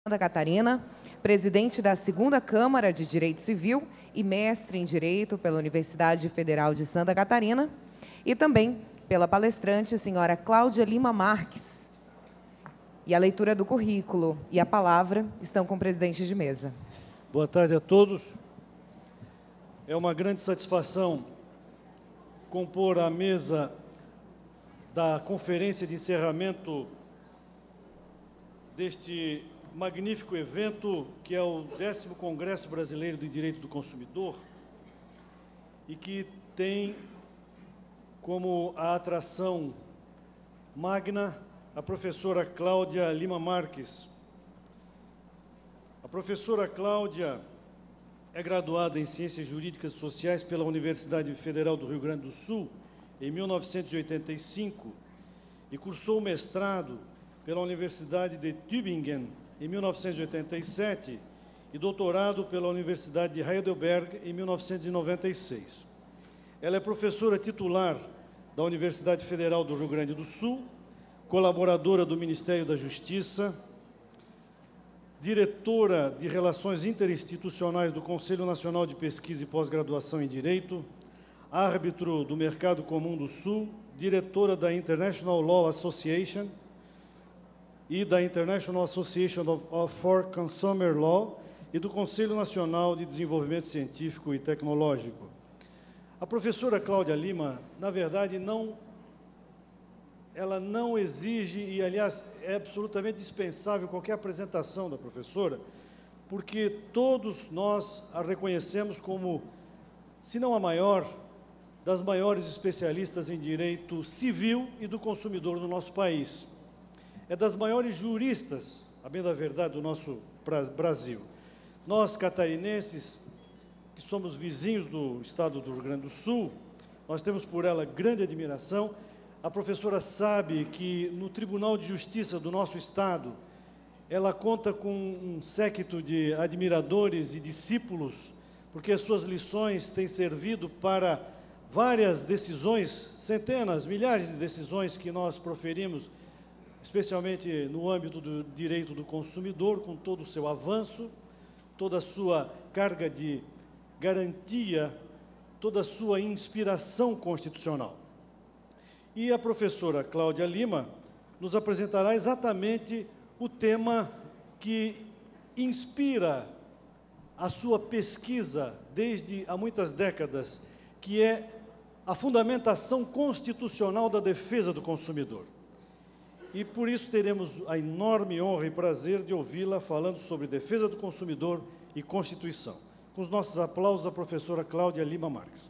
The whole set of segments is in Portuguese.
Santa Catarina, presidente da 2ª Câmara de Direito Civil e mestre em Direito pela Universidade Federal de Santa Catarina, e também pela palestrante, a senhora Cláudia Lima Marques. E a leitura do currículo e a palavra estão com o presidente de mesa. Boa tarde a todos. É uma grande satisfação compor a mesa da conferência de encerramento deste magnífico evento, que é o 10º Congresso Brasileiro de Direito do Consumidor, e que tem como a atração magna a professora Cláudia Lima Marques. A professora Cláudia é graduada em Ciências Jurídicas e Sociais pela Universidade Federal do Rio Grande do Sul em 1985 e cursou o mestrado pela Universidade de Tübingen em 1987 e doutorado pela Universidade de Heidelberg em 1996. Ela é professora titular da Universidade Federal do Rio Grande do Sul, colaboradora do Ministério da Justiça, diretora de Relações Interinstitucionais do Conselho Nacional de Pesquisa e Pós-Graduação em Direito, árbitro do Mercado Comum do Sul, diretora da International Law Association e da International Association for Consumer Law e do Conselho Nacional de Desenvolvimento Científico e Tecnológico. A professora Cláudia Lima, na verdade, ela não exige, e aliás é absolutamente dispensável qualquer apresentação da professora, porque todos nós a reconhecemos como, se não a maior, das maiores especialistas em direito civil e do consumidor no nosso país. É das maiores juristas, a bem da verdade, do nosso Brasil. Nós, catarinenses, que somos vizinhos do estado do Rio Grande do Sul, nós temos por ela grande admiração. A professora sabe que no Tribunal de Justiça do nosso estado, ela conta com um séquito de admiradores e discípulos, porque as suas lições têm servido para várias decisões, centenas, milhares de decisões que nós proferimos, especialmente no âmbito do direito do consumidor, com todo o seu avanço, toda a sua carga de garantia, toda a sua inspiração constitucional. E a professora Cláudia Lima nos apresentará exatamente o tema que inspira a sua pesquisa desde há muitas décadas, que é a fundamentação constitucional da defesa do consumidor. E por isso teremos a enorme honra e prazer de ouvi-la falando sobre defesa do consumidor e Constituição. Com os nossos aplausos, a professora Cláudia Lima Marques.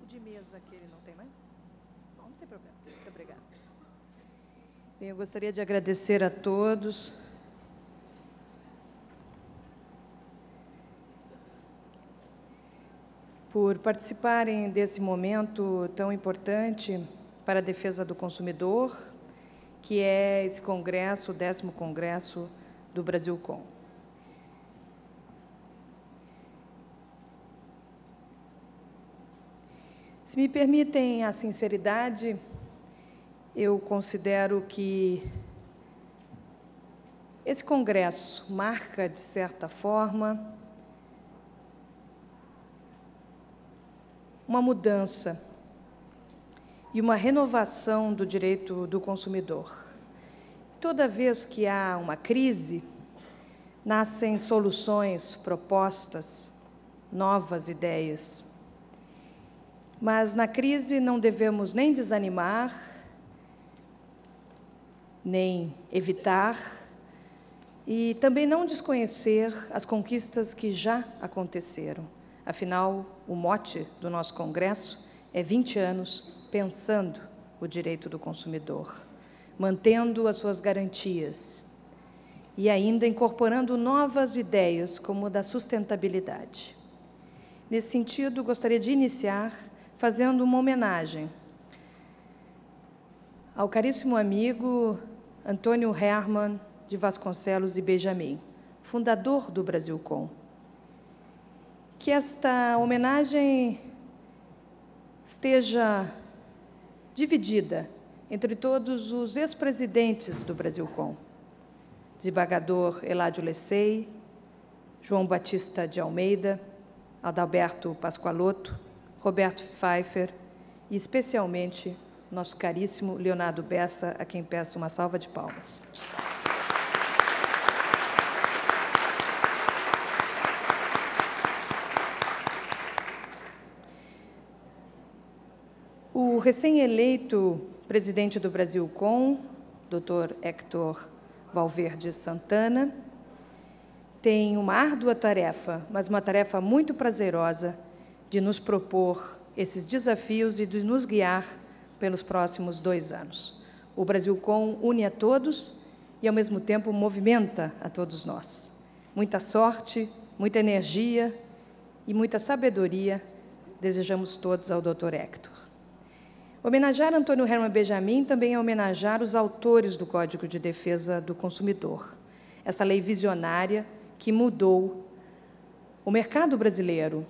O de mesa aquele não tem mais? Não tem problema. Muito obrigada. Bem, eu gostaria de agradecer a todos. Por participarem desse momento tão importante para a defesa do consumidor, que é esse congresso, o 10º Congresso do Brasilcom. Se me permitem a sinceridade, eu considero que esse congresso marca, de certa forma, uma mudança e uma renovação do direito do consumidor. Toda vez que há uma crise, nascem soluções, propostas, novas ideias. Mas na crise não devemos nem desanimar, nem evitar, e também não desconhecer as conquistas que já aconteceram. Afinal, o mote do nosso congresso é 20 anos pensando o o direito do consumidor, mantendo as suas garantias e ainda incorporando novas ideias, como a da sustentabilidade. Nesse sentido, gostaria de iniciar fazendo uma homenagem ao caríssimo amigo Antônio Hermann de Vasconcelos e Benjamin, fundador do Brasilcom. Que esta homenagem esteja dividida entre todos os ex-presidentes do Brasilcom, desembargador Eládio Lecei, João Batista de Almeida, Adalberto Pascoaloto, Roberto Pfeiffer e, especialmente, nosso caríssimo Leonardo Bessa, a quem peço uma salva de palmas. O recém-eleito presidente do Brasilcom, Dr. Héctor Valverde Santana, tem uma árdua tarefa, mas uma tarefa muito prazerosa de nos propor esses desafios e de nos guiar pelos próximos 2 anos. O Brasilcom une a todos e, ao mesmo tempo, movimenta a todos nós. Muita sorte, muita energia e muita sabedoria desejamos todos ao Dr. Héctor. Homenagear Antônio Hermann Benjamin também é homenagear os autores do Código de Defesa do Consumidor, essa lei visionária que mudou o mercado brasileiro,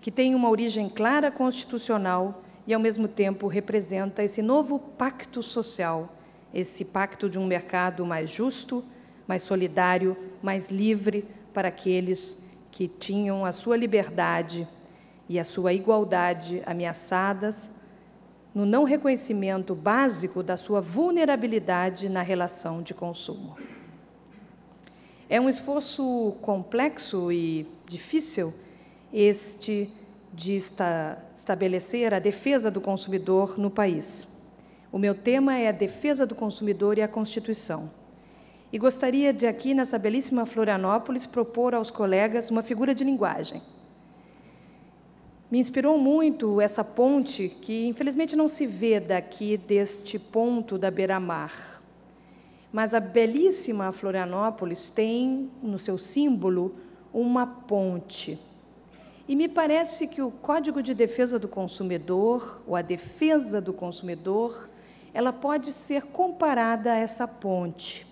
que tem uma origem clara constitucional e, ao mesmo tempo, representa esse novo pacto social, esse pacto de um mercado mais justo, mais solidário, mais livre para aqueles que tinham a sua liberdade e a sua igualdade ameaçadas no não reconhecimento básico da sua vulnerabilidade na relação de consumo. É um esforço complexo e difícil este de estabelecer a defesa do consumidor no país. O meu tema é a defesa do consumidor e a Constituição. E gostaria de aqui, nessa belíssima Florianópolis, propor aos colegas uma figura de linguagem. Me inspirou muito essa ponte, que infelizmente não se vê daqui deste ponto da beira-mar. Mas a belíssima Florianópolis tem no seu símbolo uma ponte. E me parece que o Código de Defesa do Consumidor, ou a defesa do consumidor, ela pode ser comparada a essa ponte.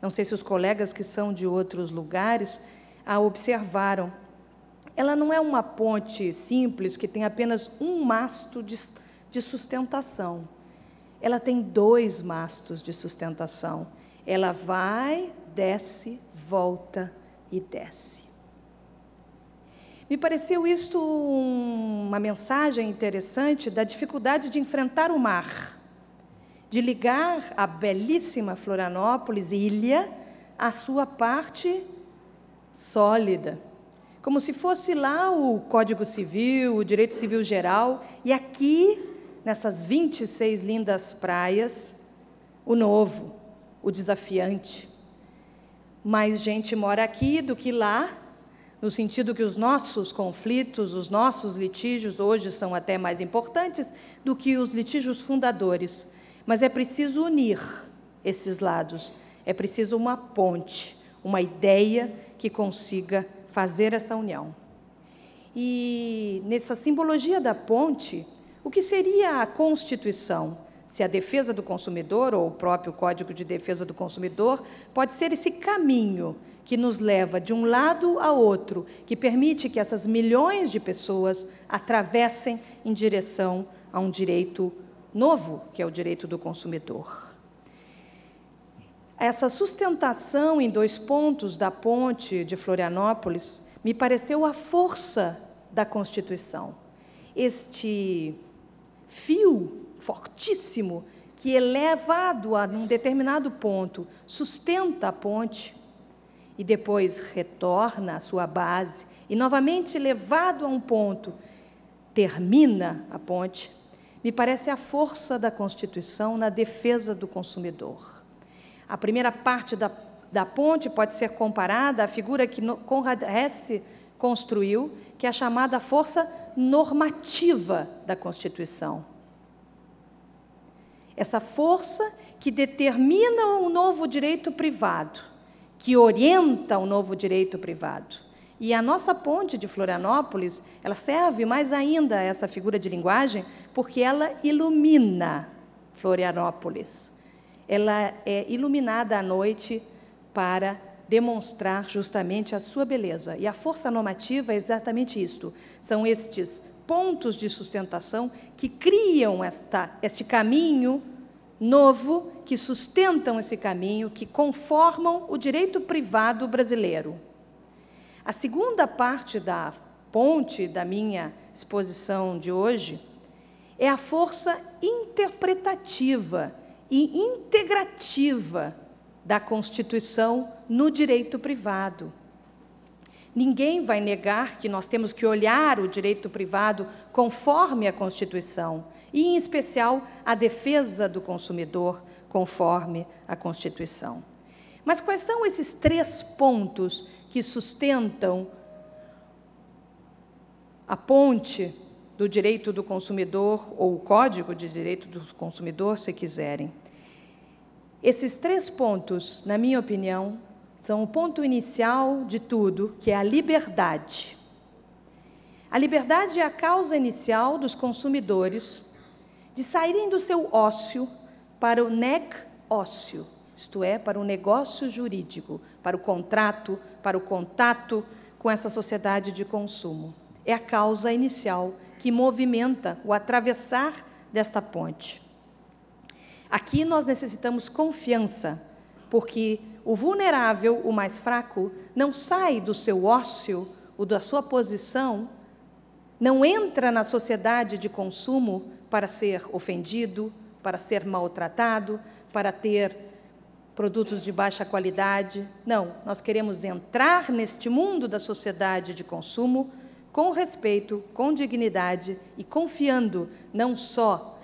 Não sei se os colegas que são de outros lugares a observaram. Ela não é uma ponte simples que tem apenas um masto de sustentação. Ela tem 2 mastos de sustentação. Ela vai, desce, volta e desce. Me pareceu isto uma mensagem interessante da dificuldade de enfrentar o mar, de ligar a belíssima Florianópolis, ilha, à sua parte sólida, como se fosse lá o Código Civil, o Direito Civil Geral, e aqui, nessas 26 lindas praias, o novo, o desafiante. Mais gente mora aqui do que lá, no sentido que os nossos conflitos, os nossos litígios hoje são até mais importantes do que os litígios fundadores. Mas é preciso unir esses lados, é preciso uma ponte, uma ideia que consiga fazer essa união. E, nessa simbologia da ponte, o que seria a Constituição? Se a defesa do consumidor, ou o próprio Código de Defesa do Consumidor, pode ser esse caminho que nos leva de um lado a outro, que permite que essas milhões de pessoas atravessem em direção a um direito novo, que é o direito do consumidor. Essa sustentação em 2 pontos da ponte de Florianópolis me pareceu a força da Constituição. Este fio fortíssimo que, elevado a um determinado ponto, sustenta a ponte e depois retorna à sua base e, novamente levado a um ponto, termina a ponte, me parece a força da Constituição na defesa do consumidor. A primeira parte da ponte pode ser comparada à figura que Conrad Hesse construiu, que é a chamada força normativa da Constituição. essa força que determina o novo direito privado, que orienta o novo direito privado. E a nossa ponte de Florianópolis, ela serve mais ainda a essa figura de linguagem, porque ela ilumina Florianópolis. Ela é iluminada à noite para demonstrar justamente a sua beleza. E a força normativa é exatamente isto. São estes pontos de sustentação que criam este caminho novo, que sustentam esse caminho, que conformam o direito privado brasileiro. A segunda parte da ponte da minha exposição de hoje é a força interpretativa e integrativa da Constituição no direito privado. Ninguém vai negar que nós temos que olhar o direito privado conforme a Constituição, e, em especial, a defesa do consumidor conforme a Constituição. Mas quais são esses 3 pontos que sustentam a ponte do direito do consumidor, ou o Código de Direito do Consumidor, se quiserem? Esses 3 pontos, na minha opinião, são o ponto inicial de tudo, que é a liberdade. A liberdade é a causa inicial dos consumidores de saírem do seu ócio para o negócio, isto é, para o negócio jurídico, para o contrato, para o contato com essa sociedade de consumo. É a causa inicial que movimenta o atravessar desta ponte. Aqui nós necessitamos confiança, porque o vulnerável, o mais fraco, não sai do seu ócio ou da sua posição, não entra na sociedade de consumo para ser ofendido, para ser maltratado, para ter produtos de baixa qualidade. Não, nós queremos entrar neste mundo da sociedade de consumo com respeito, com dignidade e confiando não só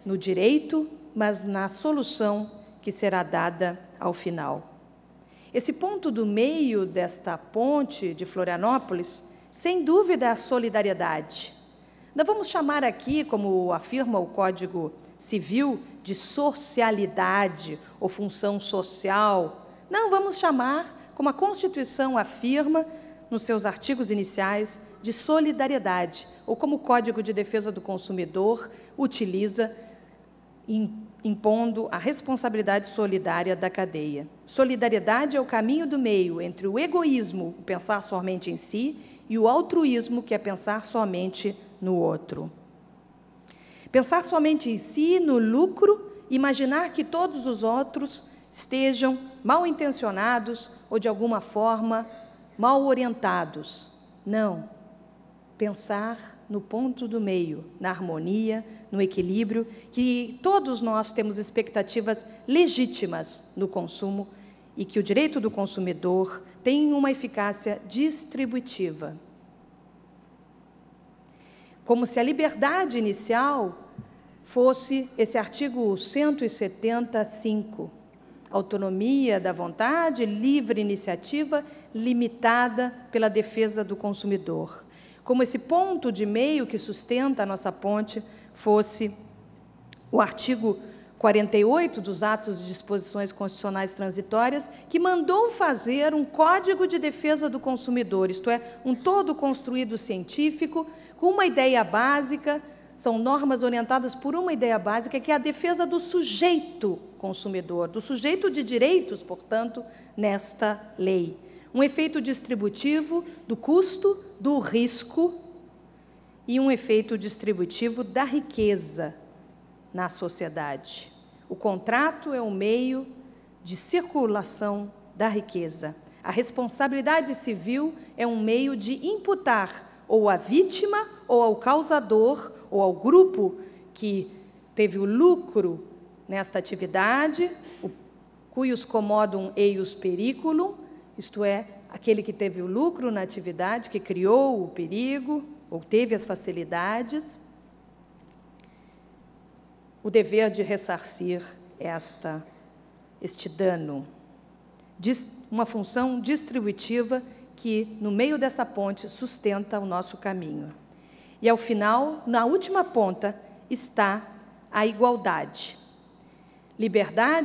no direito, mas na solução que será dada ao final. Esse ponto do meio desta ponte de Florianópolis, sem dúvida, é a solidariedade. Não vamos chamar aqui, como afirma o Código Civil, de socialidade ou função social. Não, vamos chamar, como a Constituição afirma, nos seus artigos iniciais, de solidariedade, ou como o Código de Defesa do Consumidor utiliza, impondo a responsabilidade solidária da cadeia. Solidariedade é o caminho do meio entre o egoísmo, o pensar somente em si, e o altruísmo, que é pensar somente no outro. Pensar somente em si, no lucro, imaginar que todos os outros estejam mal intencionados ou, de alguma forma, mal orientados. Não. Pensar no ponto do meio, na harmonia, no equilíbrio, que todos nós temos expectativas legítimas no consumo e que o direito do consumidor tem uma eficácia distributiva. Como se a liberdade inicial fosse esse artigo 175, autonomia da vontade, livre iniciativa, limitada pela defesa do consumidor. Como esse ponto de meio que sustenta a nossa ponte fosse o artigo 48 dos atos de disposições constitucionais transitórias, que mandou fazer um Código de Defesa do Consumidor, isto é, um todo construído científico, com uma ideia básica, são normas orientadas por uma ideia básica, que é a defesa do sujeito consumidor, do sujeito de direitos, portanto, nesta lei. Um efeito distributivo do custo, do risco e um efeito distributivo da riqueza na sociedade. O contrato é um meio de circulação da riqueza. A responsabilidade civil é um meio de imputar ou à vítima, ou ao causador, ou ao grupo que teve o lucro nesta atividade, cuius commodum eius periculum, isto é, aquele que teve o lucro na atividade, que criou o perigo, ou teve as facilidades, o dever de ressarcir este dano. Uma função distributiva que, no meio dessa ponte, sustenta o nosso caminho. E, ao final, na última ponta, está a igualdade. liberdade